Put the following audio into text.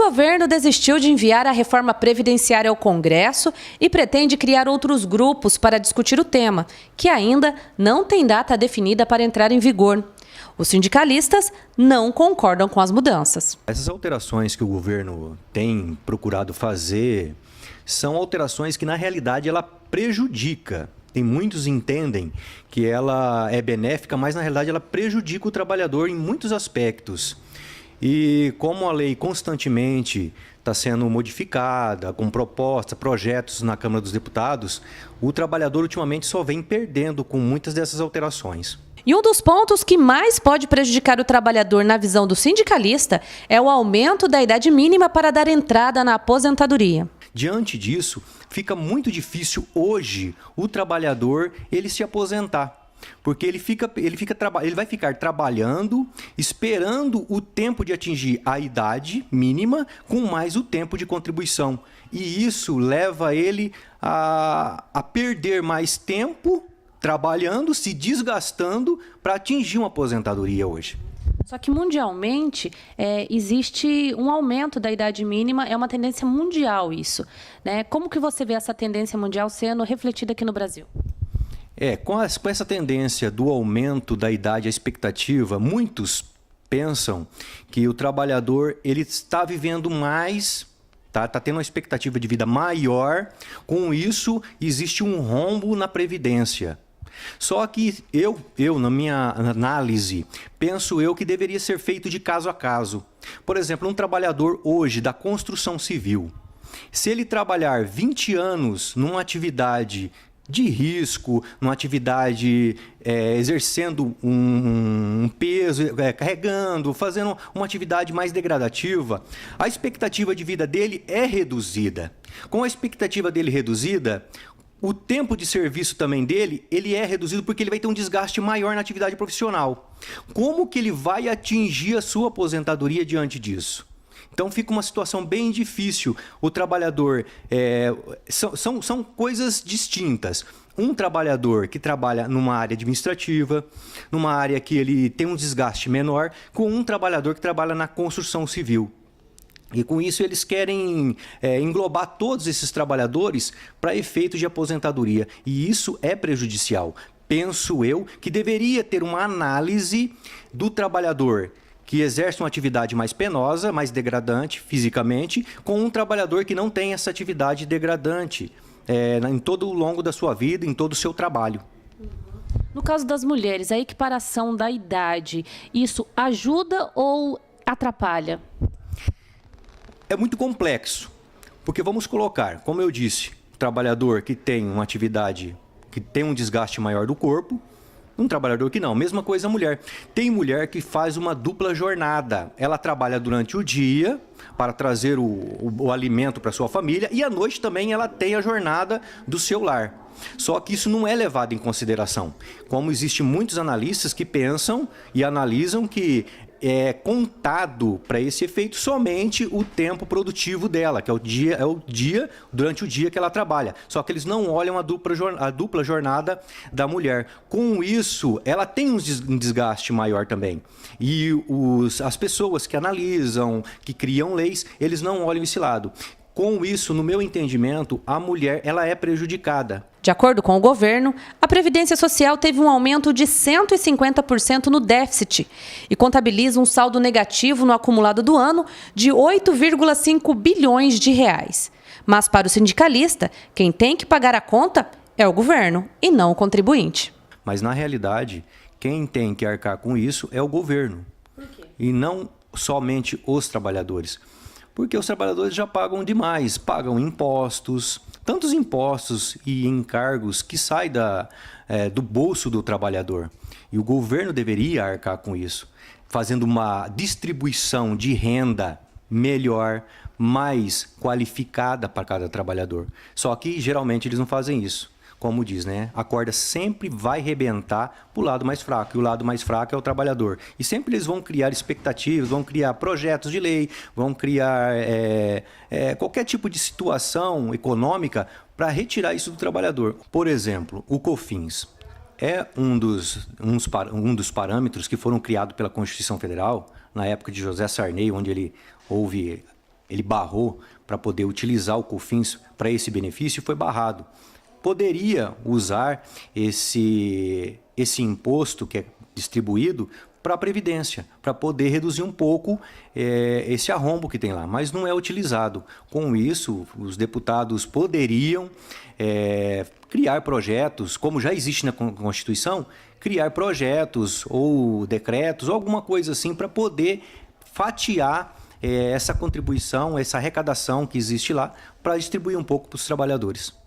governo desistiu de enviar a reforma previdenciária ao Congresso e pretende criar outros grupos para discutir o tema, que ainda não tem data definida para entrar em vigor. Os sindicalistas não concordam com as mudanças. Essas alterações que o governo tem procurado fazer são alterações que, na realidade, ela prejudica. Tem muitos entendem que ela é benéfica, mas, na realidade, ela prejudica o trabalhador em muitos aspectos. E como a lei constantemente está sendo modificada, com propostas, projetos na Câmara dos Deputados, o trabalhador ultimamente só vem perdendo com muitas dessas alterações. E um dos pontos que mais pode prejudicar o trabalhador na visão do sindicalista é o aumento da idade mínima para dar entrada na aposentadoria. Diante disso, fica muito difícil hoje o trabalhador ele se aposentar. Porque ele vai ficar trabalhando, esperando o tempo de atingir a idade mínima com mais o tempo de contribuição. E isso leva ele a perder mais tempo trabalhando, se desgastando para atingir uma aposentadoria hoje. Só que mundialmente existe um aumento da idade mínima, é uma tendência mundial isso, né? Como que você vê essa tendência mundial sendo refletida aqui no Brasil? Com essa tendência do aumento da idade, a expectativa, muitos pensam que o trabalhador ele está vivendo mais, está tendo uma expectativa de vida maior, com isso existe um rombo na Previdência. Só que eu, na minha análise, penso eu que deveria ser feito de caso a caso. Por exemplo, um trabalhador hoje da construção civil, se ele trabalhar 20 anos numa atividade de risco, numa atividade exercendo um peso, carregando, fazendo uma atividade mais degradativa, a expectativa de vida dele é reduzida. Com a expectativa dele reduzida, o tempo de serviço também dele, ele é reduzido porque ele vai ter um desgaste maior na atividade profissional. Como que ele vai atingir a sua aposentadoria diante disso? Então fica uma situação bem difícil. O trabalhador, são coisas distintas. Um trabalhador que trabalha numa área administrativa, numa área que ele tem um desgaste menor, com um trabalhador que trabalha na construção civil. E com isso eles querem englobar todos esses trabalhadores para efeito de aposentadoria. E isso é prejudicial. Penso eu que deveria ter uma análise do trabalhador que exerce uma atividade mais penosa, mais degradante fisicamente, com um trabalhador que não tem essa atividade degradante em todo o longo da sua vida, em todo o seu trabalho. No caso das mulheres, a equiparação da idade, isso ajuda ou atrapalha? É muito complexo, porque vamos colocar, como eu disse, o trabalhador que tem uma atividade que tem um desgaste maior do corpo, um trabalhador que não. Mesma coisa a mulher. Tem mulher que faz uma dupla jornada. Ela trabalha durante o dia para trazer o alimento para sua família e à noite também ela tem a jornada do seu lar. Só que isso não é levado em consideração. Como existem muitos analistas que pensam e analisam que é contado para esse efeito somente o tempo produtivo dela, que é o dia durante o dia que ela trabalha. Só que eles não olham a dupla jornada da mulher. Com isso, ela tem um desgaste maior também. E as pessoas que analisam, que criam leis, eles não olham esse lado. Com isso, no meu entendimento, a mulher ela é prejudicada. De acordo com o governo, a Previdência Social teve um aumento de 150% no déficit e contabiliza um saldo negativo no acumulado do ano de 8,5 bilhões de reais. Mas para o sindicalista, quem tem que pagar a conta é o governo e não o contribuinte. Mas na realidade, quem tem que arcar com isso é o governo. Por quê? E não somente os trabalhadores. Porque os trabalhadores já pagam demais, pagam impostos, tantos impostos e encargos que saem do bolso do trabalhador. E o governo deveria arcar com isso, fazendo uma distribuição de renda melhor, mais qualificada para cada trabalhador. Só que geralmente eles não fazem isso. Como diz, né? A corda sempre vai rebentar para o lado mais fraco, e o lado mais fraco é o trabalhador. E sempre eles vão criar expectativas, vão criar projetos de lei, vão criar qualquer tipo de situação econômica para retirar isso do trabalhador. Por exemplo, o COFINS é um dos parâmetros que foram criados pela Constituição Federal, na época de José Sarney, onde ele houve ele barrou para poder utilizar o COFINS para esse benefício e foi barrado. Poderia usar esse imposto que é distribuído para a Previdência, para poder reduzir um pouco esse arrombo que tem lá, mas não é utilizado. Com isso, os deputados poderiam criar projetos, como já existe na Constituição, criar projetos ou decretos, ou alguma coisa assim, para poder fatiar essa contribuição, essa arrecadação que existe lá, para distribuir um pouco para os trabalhadores.